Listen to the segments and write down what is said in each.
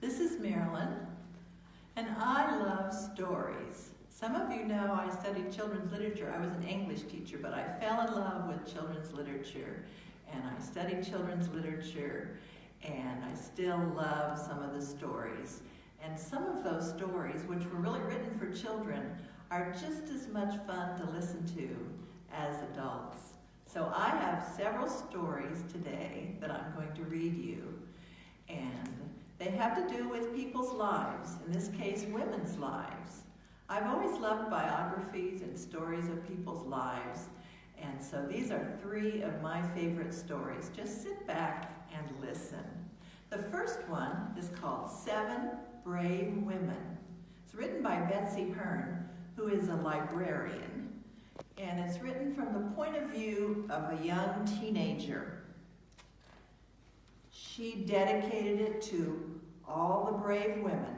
This is Marilyn, and I love stories. Some of you know I studied children's literature. I was an English teacher, but I fell in love with children's literature, and I studied children's literature, and I still love some of the stories. And some of those stories, which were really written for children, are just as much fun to listen to as adults. So I have several stories today that I'm going to read you, and they have to do with people's lives, in this case, women's lives. I've always loved biographies and stories of people's lives, and so these are three of my favorite stories. Just sit back and listen. The first one is called 7 Brave Women. It's written by Betsy Hearn, who is a librarian, and it's written from the point of view of a young teenager. She dedicated it to all the brave women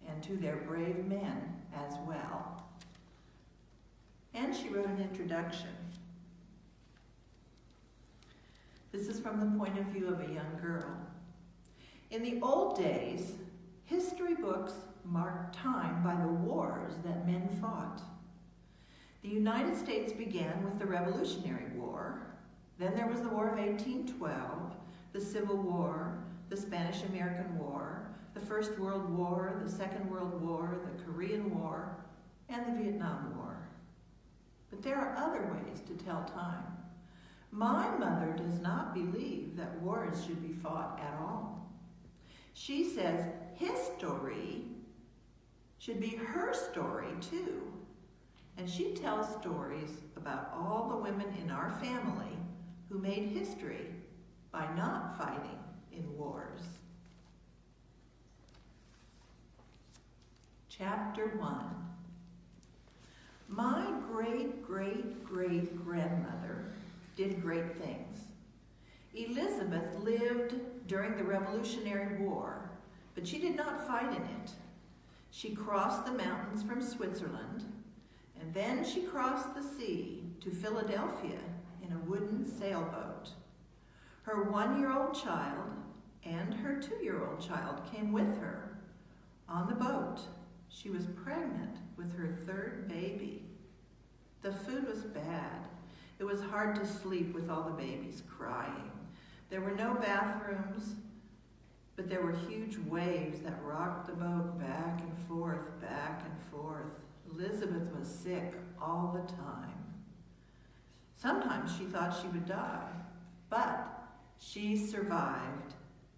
and to their brave men as well. And she wrote an introduction. This is from the point of view of a young girl. In the old days, history books marked time by the wars that men fought. The United States began with the Revolutionary War. Then there was the War of 1812, the Civil War, the Spanish-American War, the First World War, the Second World War, the Korean War, and the Vietnam War. But there are other ways to tell time. My mother does not believe that wars should be fought at all. She says his story should be her story too. And she tells stories about all the women in our family who made history by not fighting in wars. Chapter 1. My great-great-great-grandmother did great things. Elizabeth lived during the Revolutionary War, but she did not fight in it. She crossed the mountains from Switzerland, and then she crossed the sea to Philadelphia in a wooden sailboat. Her 1-year-old child and her 2-year-old child came with her. On the boat, she was pregnant with her 3rd baby. The food was bad. It was hard to sleep with all the babies crying. There were no bathrooms, but there were huge waves that rocked the boat back and forth, back and forth. Elizabeth was sick all the time. Sometimes she thought she would die, but she survived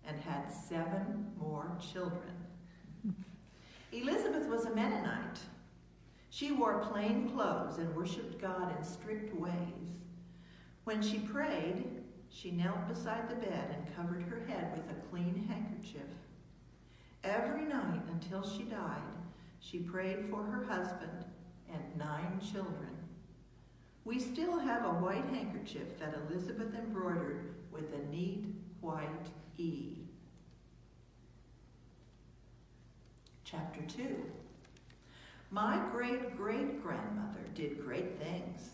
and had 7 more children. Elizabeth was a Mennonite. She wore plain clothes and worshiped God in strict ways. When she prayed, she knelt beside the bed and covered her head with a clean handkerchief. Every night until she died, she prayed for her husband and 9 children. We still have a white handkerchief that Elizabeth embroidered with a neat white E. Chapter 2. My great-great-grandmother did great things.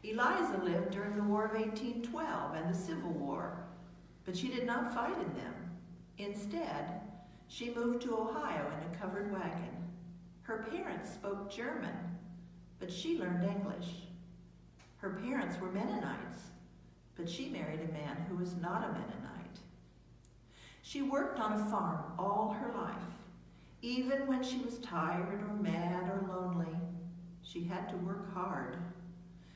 Eliza lived during the War of 1812 and the Civil War, but she did not fight in them. Instead, she moved to Ohio in a covered wagon. Her parents spoke German, but she learned English. Her parents were Mennonites, but she married a man who was not a Mennonite. She worked on a farm all her life. Even when she was tired or mad or lonely, she had to work hard.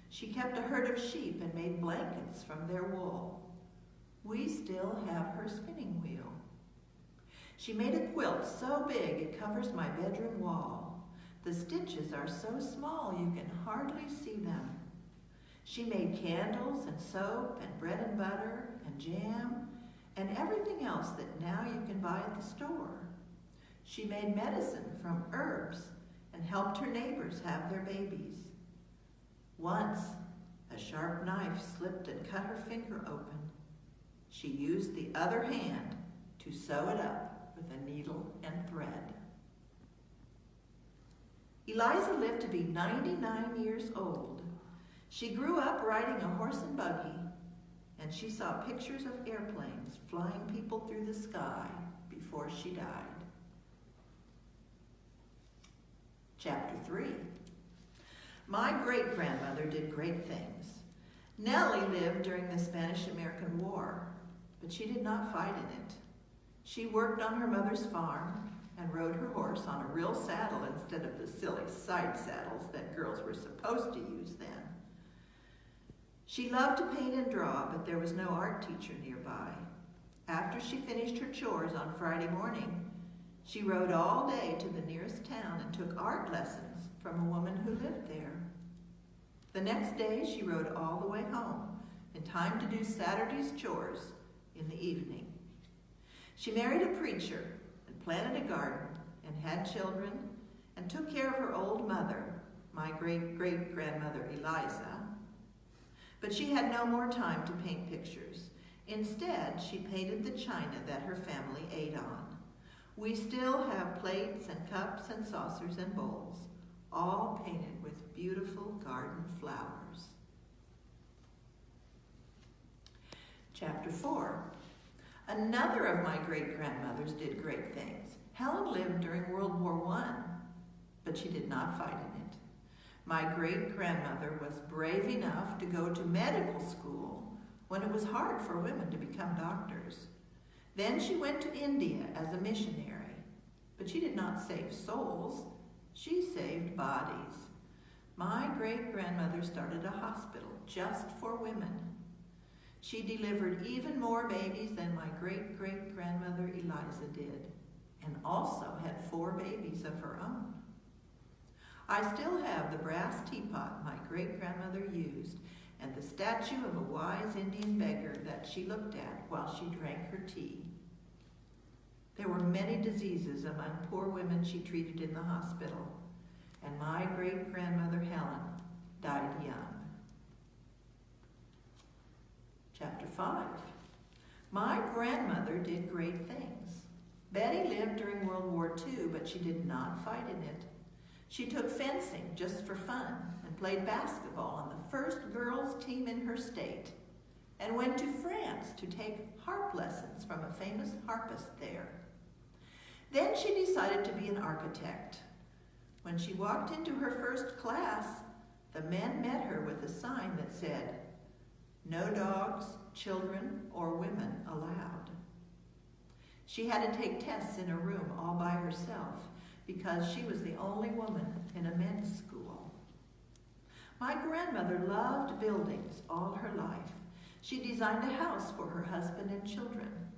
She kept a herd of sheep and made blankets from their wool. We still have her spinning wheel. She made a quilt so big it covers my bedroom wall. The stitches are so small you can hardly see them. She made candles and soap and bread and butter and jam and everything else that now you can buy at the store. She made medicine from herbs and helped her neighbors have their babies. Once, a sharp knife slipped and cut her finger open. She used the other hand to sew it up with a needle and thread. Eliza lived to be 99 years old. She grew up riding a horse and buggy, and she saw pictures of airplanes flying people through the sky before she died. Chapter 3. My great-grandmother did great things. Nellie lived during the Spanish-American War, but she did not fight in it. She worked on her mother's farm and rode her horse on a real saddle instead of the silly side saddles that girls were supposed to use then. She loved to paint and draw, but there was no art teacher nearby. After she finished her chores on Friday morning, she rode all day to the nearest town and took art lessons from a woman who lived there. The next day, she rode all the way home in time to do Saturday's chores in the evening. She married a preacher and planted a garden and had children and took care of her old mother, my great-great-grandmother Eliza. But she had no more time to paint pictures. Instead, she painted the china that her family ate on. We still have plates and cups and saucers and bowls, all painted with beautiful garden flowers. Chapter 4. Another of my great-grandmothers did great things. Helen lived during World War I, but she did not fight in it. My great-grandmother was brave enough to go to medical school when it was hard for women to become doctors. Then she went to India as a missionary, but she did not save souls. She saved bodies. My great-grandmother started a hospital just for women. She delivered even more babies than my great-great-grandmother Eliza did, and also had 4 babies of her own. I still have the brass teapot my great-grandmother used and the statue of a wise Indian beggar that she looked at while she drank her tea. There were many diseases among poor women she treated in the hospital, and my great-grandmother Helen died young. Chapter 5. My grandmother did great things. Betty lived during World War II, but she did not fight in it. She took fencing just for fun and played basketball on the first girls' team in her state and went to France to take harp lessons from a famous harpist there. Then she decided to be an architect. When she walked into her first class, the men met her with a sign that said, "No dogs, children, or women allowed." She had to take tests in a room all by herself because she was the only woman in a men's school. My grandmother loved buildings all her life. She designed a house for her husband and children.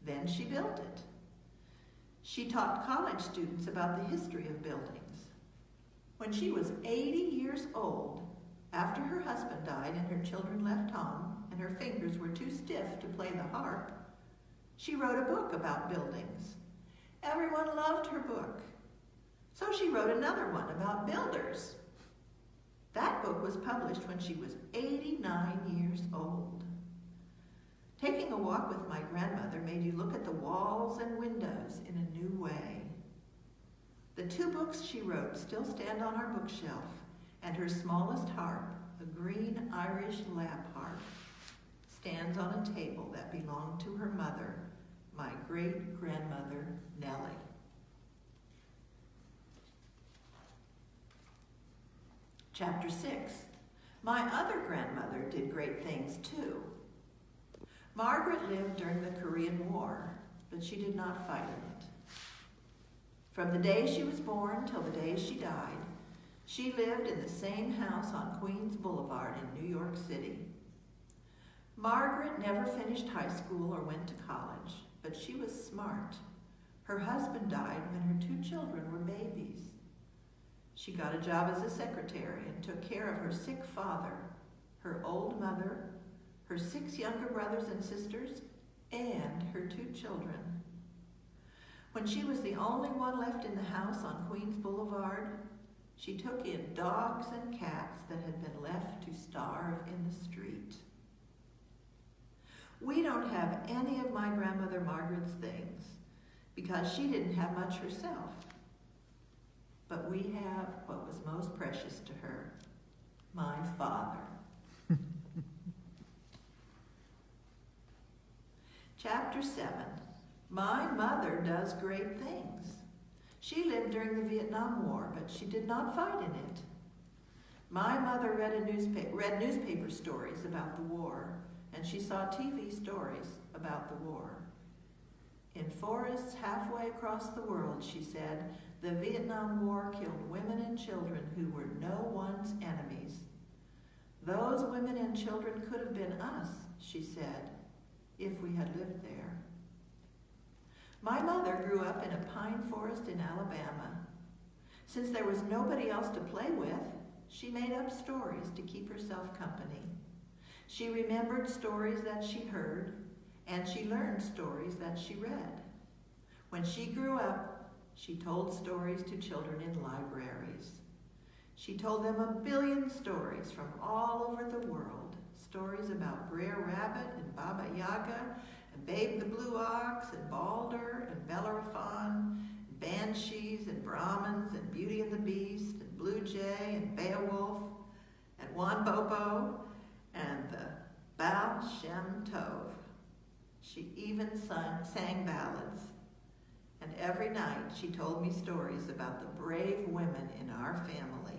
Then she built it. She taught college students about the history of buildings. When she was 80 years old, after her husband died and her children left home and her fingers were too stiff to play the harp, she wrote a book about buildings. Everyone loved her book. So she wrote another one about builders. That book was published when she was 89 years old. Taking a walk with my grandmother made you look at the walls and windows in a new way. The 2 books she wrote still stand on our bookshelf, and her smallest harp, a green Irish lap harp, stands on a table that belonged to her mother, my great-grandmother Nellie. Chapter 6. My other grandmother did great things too. Margaret lived during the Korean War, but she did not fight in it. From the day she was born till the day she died, she lived in the same house on Queens Boulevard in New York City. Margaret never finished high school or went to college, but she was smart. Her husband died when her 2 children were babies. She got a job as a secretary and took care of her sick father, her old mother, her 6 younger brothers and sisters, and her 2 children. When she was the only one left in the house on Queens Boulevard, she took in dogs and cats that had been left to starve in the street. We don't have any of my grandmother Margaret's things because she didn't have much herself. But we have what was most precious to her, my father. Chapter 7. My mother does great things. She lived during the Vietnam War, but she did not fight in it. My mother read newspaper stories about the war, and she saw TV stories about the war. In forests halfway across the world, she said, the Vietnam War killed women and children who were no one's enemies. Those women and children could have been us, she said, if we had lived there. My mother grew up in a pine forest in Alabama. Since there was nobody else to play with, she made up stories to keep herself company. She remembered stories that she heard, and she learned stories that she read. When she grew up, she told stories to children in libraries. She told them 1 billion stories from all over the world, stories about Brer Rabbit and Baba Yaga, and Babe the Blue Ox, and Balder, and Bellerophon, and Banshees, and Brahmins, and Beauty and the Beast, and Blue Jay, and Beowulf, and Juan Bobo, and the Baal Shem Tov. She even sang ballads. And every night she told me stories about the brave women in our family.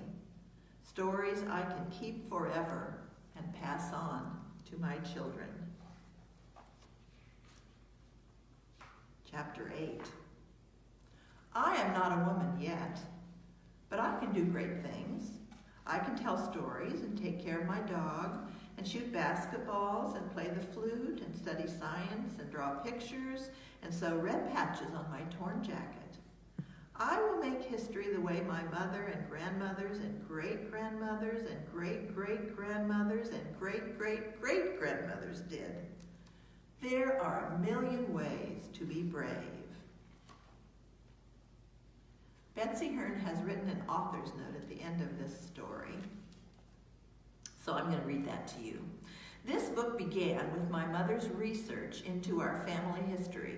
Stories I can keep forever and pass on to my children. Chapter 8. I am not a woman yet, but I can do great things. I can tell stories and take care of my dog and shoot basketballs and play the flute and study science and draw pictures and sew red patches on my torn jacket. I will make history the way my mother and grandmothers and great-grandmothers and great-great-grandmothers and great-great-great-grandmothers did. There are 1,000,000 ways to be brave. Betsy Hearn has written an author's note at the end of this story, so I'm going to read that to you. This book began with my mother's research into our family history.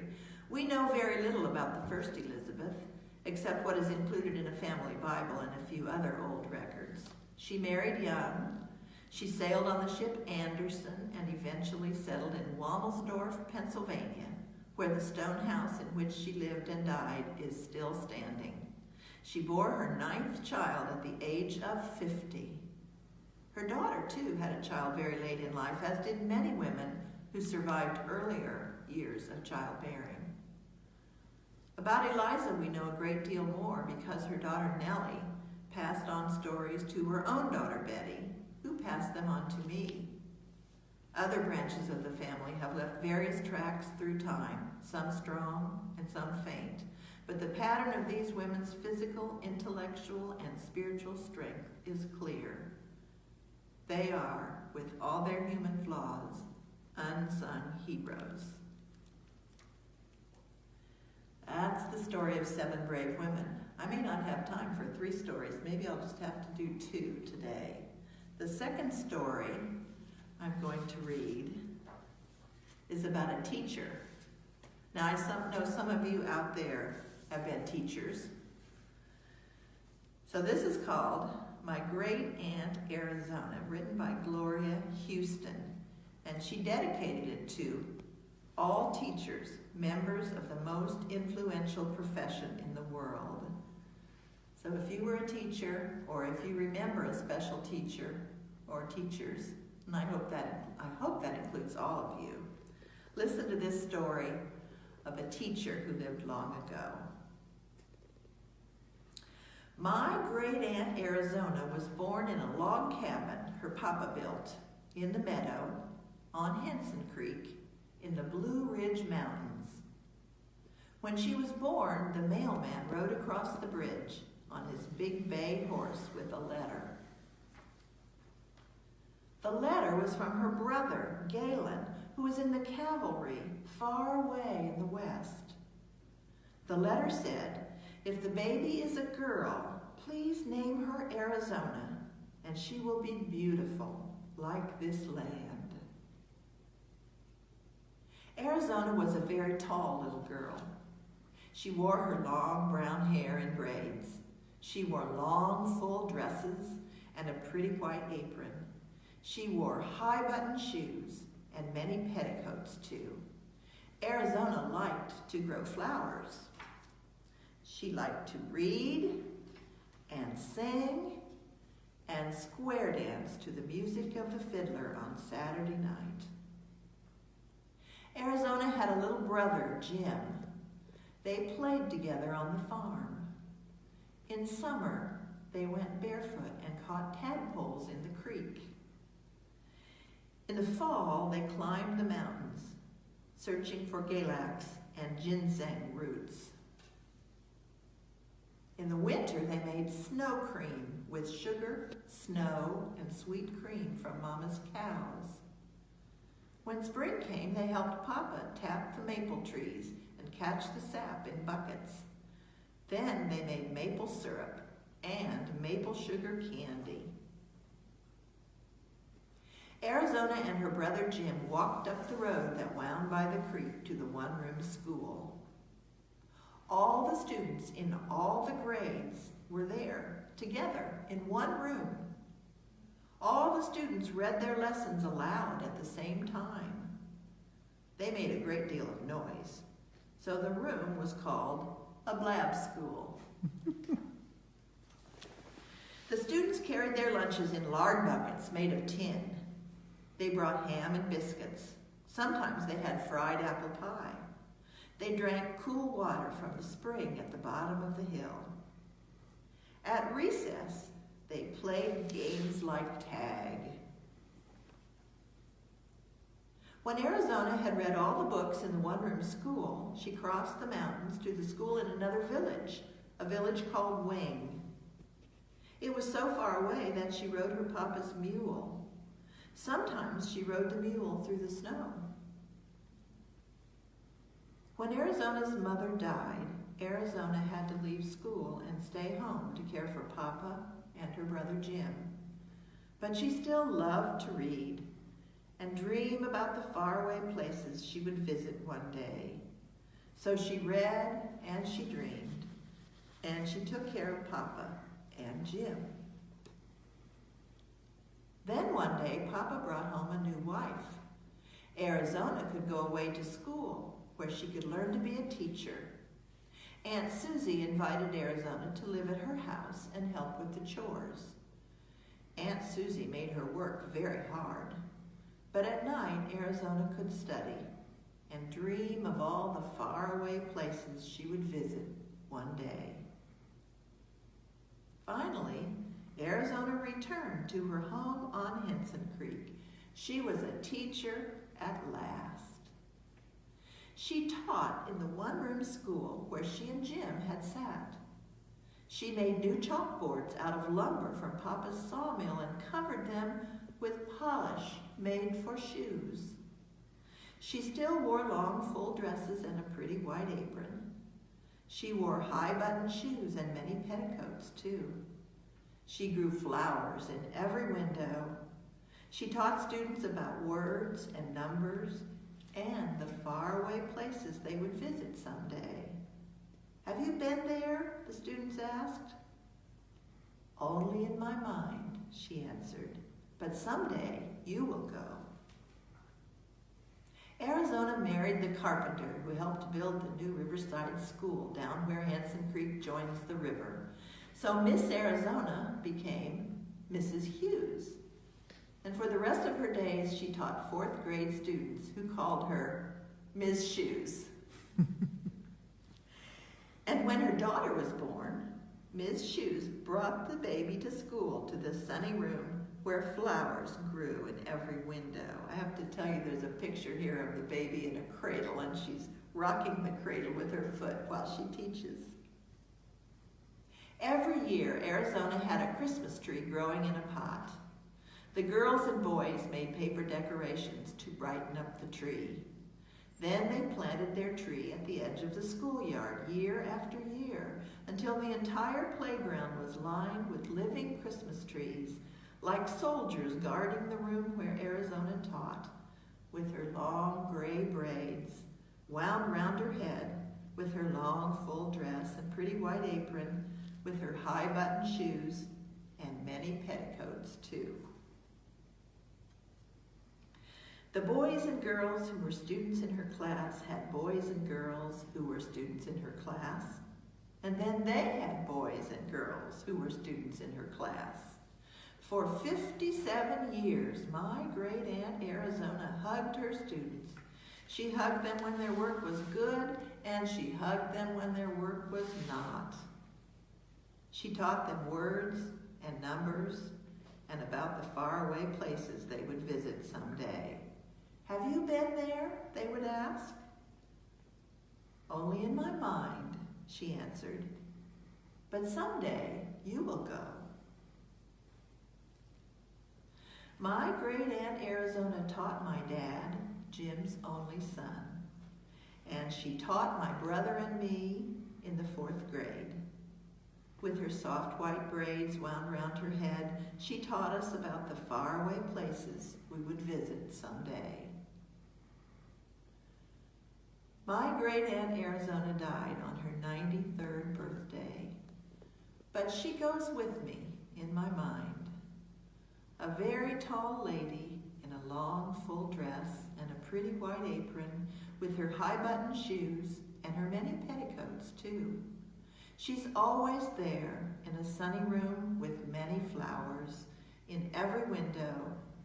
We know very little about the first Elizabeth, except what is included in a family Bible and a few other old records. She married young. She sailed on the ship Anderson and eventually settled in Womelsdorf, Pennsylvania, where the stone house in which she lived and died is still standing. She bore her 9th child at the age of 50. Her daughter, too, had a child very late in life, as did many women who survived earlier years of childbearing. About Eliza, we know a great deal more because her daughter Nellie passed on stories to her own daughter Betty, who passed them on to me. Other branches of the family have left various tracks through time, some strong and some faint, but the pattern of these women's physical, intellectual, and spiritual strength is clear. They are, with all their human flaws, unsung heroes. That's the story of 7 brave women. I may not have time for 3 stories. Maybe I'll just have to do 2 today. The second story I'm going to read is about a teacher. Now, I know some of you out there have been teachers. So this is called My Great Aunt Arizona, written by Gloria Houston. And she dedicated it to all teachers, members of the most influential profession in the world. So if you were a teacher, or if you remember a special teacher or teachers, and I hope that includes all of you, listen to this story of a teacher who lived long ago. My great aunt Arizona was born in a log cabin her papa built in the meadow on Henson Creek in the Blue Ridge Mountains. When she was born, the mailman rode across the bridge on his big bay horse with a letter. The letter was from her brother, Galen, who was in the cavalry far away in the west. The letter said, "If the baby is a girl, please name her Arizona, and she will be beautiful like this land." Arizona was a very tall little girl. She wore her long brown hair in braids. She wore long, full dresses and a pretty white apron. She wore high-button shoes and many petticoats, too. Arizona liked to grow flowers. She liked to read and sing and square dance to the music of the fiddler on Saturday night. Arizona had a little brother, Jim. They played together on the farm. In summer, they went barefoot and caught tadpoles in the creek. In the fall, they climbed the mountains, searching for galax and ginseng roots. In the winter, they made snow cream with sugar, snow, and sweet cream from Mama's cows. When spring came, they helped Papa tap the maple trees and catch the sap in buckets. Then they made maple syrup and maple sugar candy. Arizona and her brother Jim walked up the road that wound by the creek to the one-room school. All the students in all the grades were there, together, in one room. All the students read their lessons aloud at the same time. They made a great deal of noise, so the room was called a blab school. The students carried their lunches in lard buckets made of tin. They brought ham and biscuits. Sometimes they had fried apple pie. They drank cool water from the spring at the bottom of the hill. At recess, they played games like tag. When Arizona had read all the books in the one-room school, she crossed the mountains to the school in another village, a village called Wing. It was so far away that she rode her papa's mule. Sometimes she rode the mule through the snow. When Arizona's mother died, Arizona had to leave school and stay home to care for Papa and her brother Jim. But she still loved to read and dream about the faraway places she would visit one day. So she read and she dreamed, and she took care of Papa and Jim. Then one day, Papa brought home a new wife. Arizona could go away to school, where she could learn to be a teacher. Aunt Susie invited Arizona to live at her house and help with the chores. Aunt Susie made her work very hard, but at night Arizona could study and dream of all the faraway places she would visit one day. Finally, Arizona returned to her home on Henson Creek. She was a teacher at last. She taught in the one-room school where she and Jim had sat. She made new chalkboards out of lumber from Papa's sawmill and covered them with polish made for shoes. She still wore long, full dresses and a pretty white apron. She wore high-button shoes and many petticoats, too. She grew flowers in every window. She taught students about words and numbers and the faraway places they would visit someday. "Have you been there?" the students asked. "Only in my mind," she answered, "but someday you will go." Arizona married the carpenter who helped build the new Riverside School down where Henson Creek joins the river. So Miss Arizona became Mrs. Hughes. And for the rest of her days, she taught fourth grade students who called her Ms. Shoes. And when her daughter was born, Ms. Shoes brought the baby to school to the sunny room where flowers grew in every window. I have to tell you, there's a picture here of the baby in a cradle, and she's rocking the cradle with her foot while she teaches. Every year, Arizona had a Christmas tree growing in a pot. The girls and boys made paper decorations to brighten up the tree. Then they planted their tree at the edge of the schoolyard year after year until the entire playground was lined with living Christmas trees, like soldiers guarding the room where Arizona taught, with her long gray braids wound round her head, with her long full dress and pretty white apron, with her high-button shoes and many petticoats too. The boys and girls who were students in her class had boys and girls who were students in her class. And then they had boys and girls who were students in her class. For 57 years, my great aunt Arizona hugged her students. She hugged them when their work was good, and she hugged them when their work was not. She taught them words and numbers and about the faraway places they would visit someday. Have you been there? They would ask. Only in my mind, she answered. But someday you will go. My great aunt Arizona taught my dad, Jim's only son, and she taught my brother and me in the 4th grade. With her soft white braids wound round her head, she taught us about the faraway places we would visit someday. My great aunt Arizona died on her 93rd birthday, but she goes with me in my mind. A very tall lady in a long full dress and a pretty white apron with her high-button shoes and her many petticoats too. She's always there in a sunny room with many flowers in every window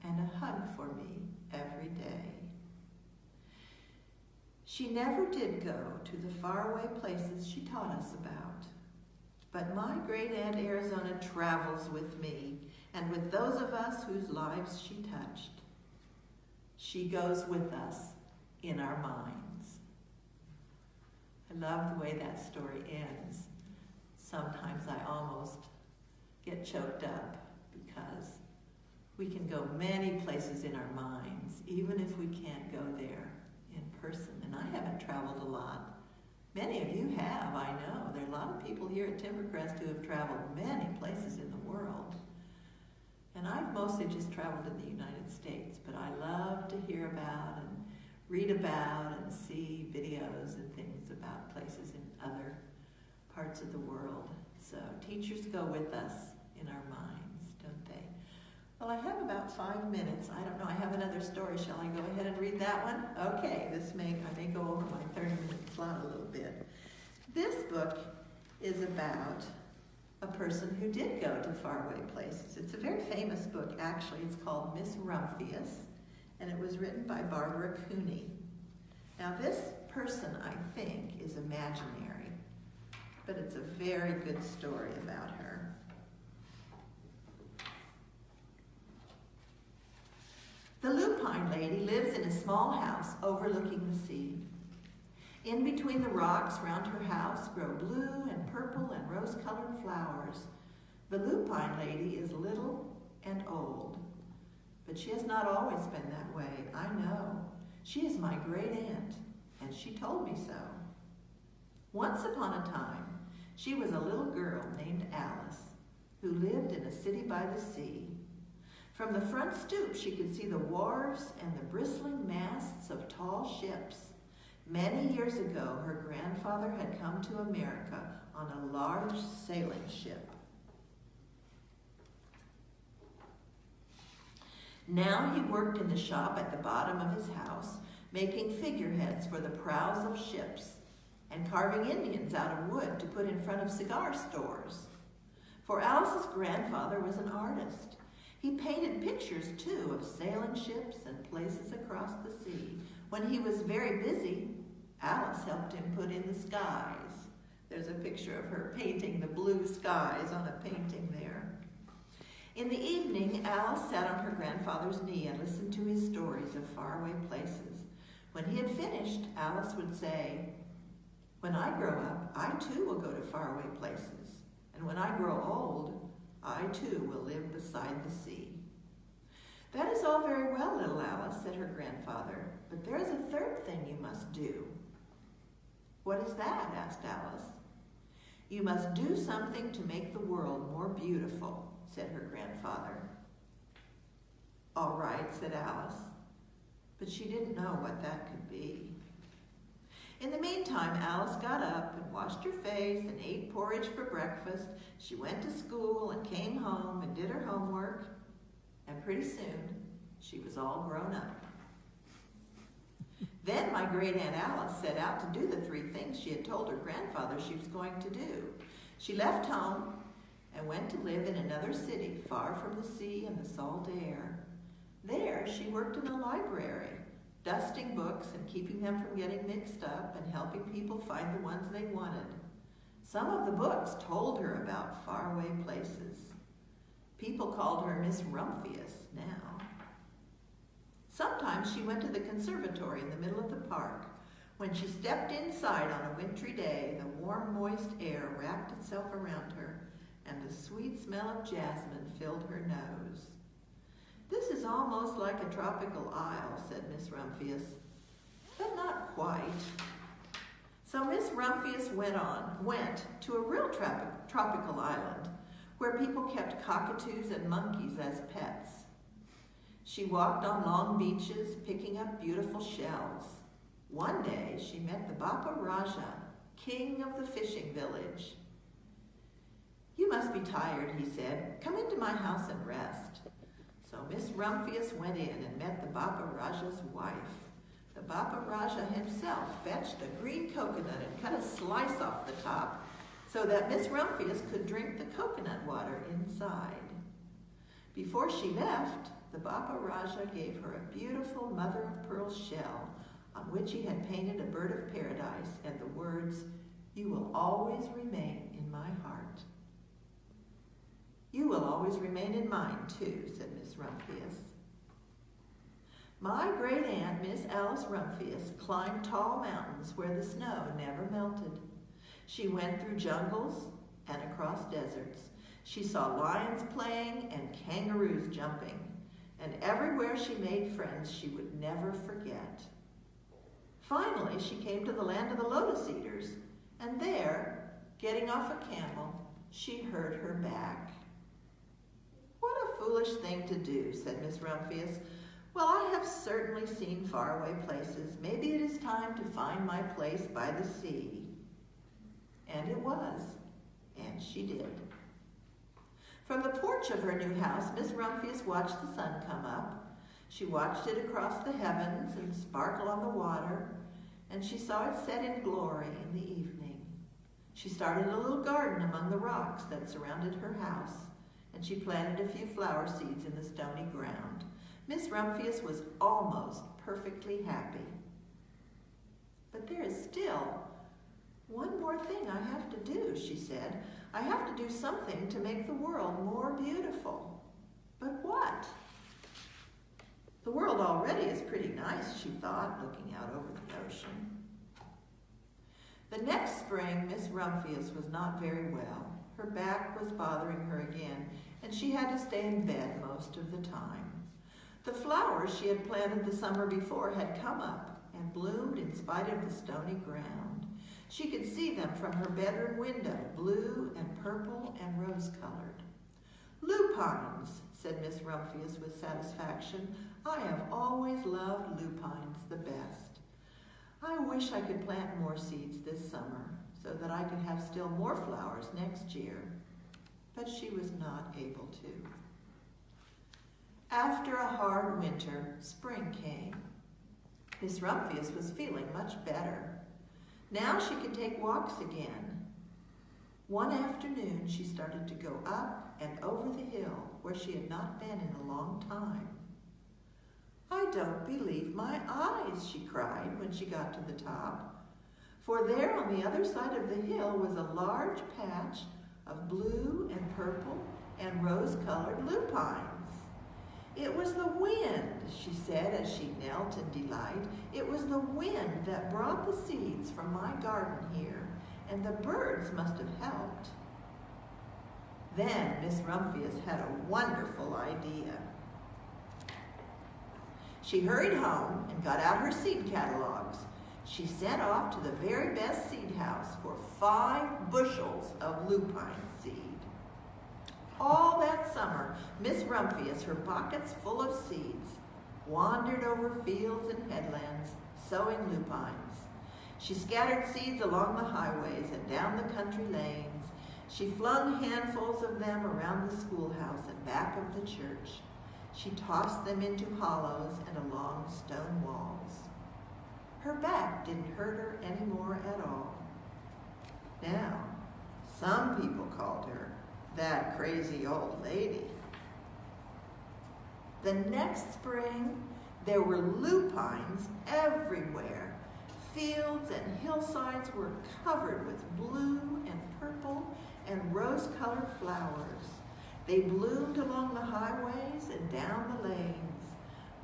and a hug for me every day. She never did go to the faraway places she taught us about, but my great aunt Arizona travels with me and with those of us whose lives she touched. She goes with us in our minds. I love the way that story ends. Sometimes I almost get choked up because we can go many places in our minds, even if we can't go there in person. And I haven't traveled a lot. Many of you have, I know. There are a lot of people here at Timbercrest who have traveled many places in the world. And I've mostly just traveled in the United States, but I love to hear about and read about and see videos and things about places in other parts of the world. So teachers go with us in our minds, don't they? Well, I have about 5 minutes. I don't know, I have another story. Shall I go ahead and read that one? Okay, I may go over my 30-minute slot a little bit. This book is about a person who did go to faraway places. It's a very famous book, actually. It's called Miss Rumpius, and it was written by Barbara Cooney. Now, this person, I think, is imaginary, but it's a very good story about her. The Lupine Lady lives in a small house overlooking the sea. In between the rocks round her house grow blue and purple and rose-colored flowers. The Lupine Lady is little and old, but she has not always been that way, I know. She is my great aunt, and she told me so. Once upon a time, she was a little girl named Alice, who lived in a city by the sea. From the front stoop, she could see the wharves and the bristling masts of tall ships. Many years ago, her grandfather had come to America on a large sailing ship. Now he worked in the shop at the bottom of his house, making figureheads for the prows of ships and carving Indians out of wood to put in front of cigar stores. For Alice's grandfather was an artist. He painted pictures, too, of sailing ships and places across the sea. When he was very busy, Alice helped him put in the skies. There's a picture of her painting the blue skies on a painting there. In the evening, Alice sat on her grandfather's knee and listened to his stories of faraway places. When he had finished, Alice would say, "When I grow up, I too will go to faraway places. And when I grow old, I too will live beside the sea." "That is all very well, little Alice," said her grandfather, "but there is a third thing you must do." "What is that?" asked Alice. "You must do something to make the world more beautiful," said her grandfather. "All right," said Alice, but she didn't know what that could be. In the meantime, Alice got up and washed her face and ate porridge for breakfast. She went to school and came home and did her homework, and pretty soon she was all grown up. Then my great Aunt Alice set out to do the 3 things she had told her grandfather she was going to do. She left home and went to live in another city, far from the sea and the salt air. There, she worked in a library, dusting books and keeping them from getting mixed up and helping people find the ones they wanted. Some of the books told her about faraway places. People called her Miss Rumpius now. Sometimes she went to the conservatory in the middle of the park. When she stepped inside on a wintry day, the warm, moist air wrapped itself around her, and the sweet smell of jasmine filled her nose. "This is almost like a tropical isle," said Miss Rumpius, "but not quite." So Miss Rumpius went to a real tropical island where people kept cockatoos and monkeys as pets. She walked on long beaches, picking up beautiful shells. One day, she met the Bapa Raja, king of the fishing village. "You must be tired," he said. "Come into my house and rest." So Miss Rumpius went in and met the Bapa Raja's wife. The Bapa Raja himself fetched a green coconut and cut a slice off the top so that Miss Rumpius could drink the coconut water inside. Before she left, the Bapa Raja gave her a beautiful mother-of-pearl shell on which he had painted a bird of paradise and the words, "You will always remain in my heart." "You will always remain in mine, too," said Miss Rumpius. My great aunt, Miss Alice Rumpius, climbed tall mountains where the snow never melted. She went through jungles and across deserts. She saw lions playing and kangaroos jumping, and everywhere she made friends she would never forget. Finally, she came to the land of the lotus eaters, and there, getting off a camel, she hurt her back. "What a foolish thing to do," said Miss Rumpius. "Well, I have certainly seen faraway places. Maybe it is time to find my place by the sea." And it was, and she did. From the porch of her new house, Miss Rumpius watched the sun come up. She watched it across the heavens and sparkle on the water, and she saw it set in glory in the evening. She started a little garden among the rocks that surrounded her house, and she planted a few flower seeds in the stony ground. Miss Rumpius was almost perfectly happy. "But there is still one more thing I have to do," she said. "I have to do something to make the world more beautiful." "But what?" "The world already is pretty nice," she thought, looking out over the ocean. The next spring, Miss Rumpius was not very well. Her back was bothering her again, and she had to stay in bed most of the time. The flowers she had planted the summer before had come up and bloomed in spite of the stony ground. She could see them from her bedroom window, blue and purple and rose-colored. "Lupines," said Miss Rumpius with satisfaction. "I have always loved lupines the best. I wish I could plant more seeds this summer so that I could have still more flowers next year." But she was not able to. After a hard winter, spring came. Miss Rumpius was feeling much better. Now she could take walks again. One afternoon, she started to go up and over the hill where she had not been in a long time. "I don't believe my eyes," she cried when she got to the top. For there on the other side of the hill was a large patch of blue and purple and rose-colored lupines. "It was the wind," she said as she knelt in delight. "It was the wind that brought the seeds from my garden here, and the birds must have helped." Then Miss Rumpius had a wonderful idea. She hurried home and got out her seed catalogs. She sent off to the very best seed house for 5 bushels of lupine seed. All that summer, Miss Rumpius, her pockets full of seeds, wandered over fields and headlands, sowing lupines. She scattered seeds along the highways and down the country lanes. She flung handfuls of them around the schoolhouse and back of the church. She tossed them into hollows and along stone walls. Her back didn't hurt her anymore at all. Now, some people called her that crazy old lady. The next spring, there were lupines everywhere. Fields and hillsides were covered with blue and purple and rose-colored flowers. They bloomed along the highways and down the lanes.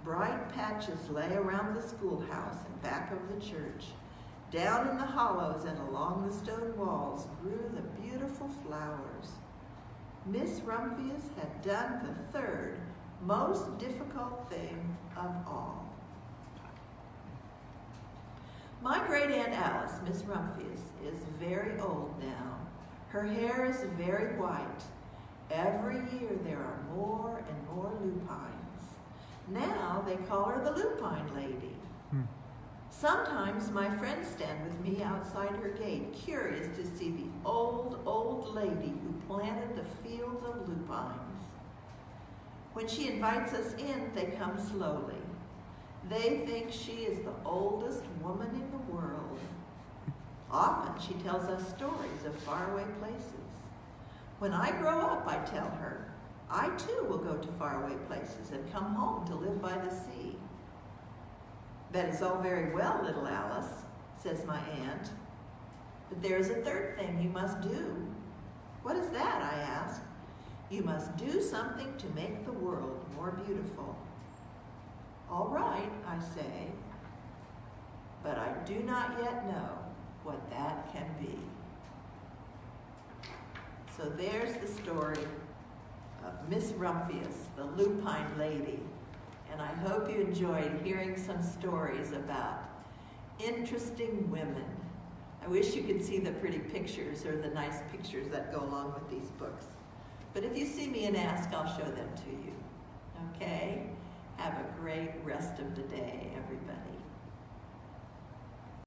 Bright patches lay around the schoolhouse and back of the church. Down in the hollows and along the stone walls grew the beautiful flowers. Miss Rumpius had done the third most difficult thing of all. My great Aunt Alice, Miss Rumpius, is very old now. Her hair is very white. Every year there are more and more lupines. Now they call her the Lupine Lady. Sometimes my friends stand with me outside her gate, curious to see the old lady who planted the fields of lupines. When she invites us in, they come slowly. They think she is the oldest woman in the world. Often she tells us stories of faraway places. When I grow up, I tell her, I too will go to faraway places and come home to live by the sea. That is all very well, little Alice, says my aunt. But there is a third thing you must do. What is that, I ask. You must do something to make the world more beautiful. All right, I say, but I do not yet know what that can be. So there's the story of Miss Rumpius, the Lupine Lady. And I hope you enjoyed hearing some stories about interesting women. I wish you could see the pretty pictures or the nice pictures that go along with these books. But if you see me and ask, I'll show them to you. Okay? Have a great rest of the day, everybody.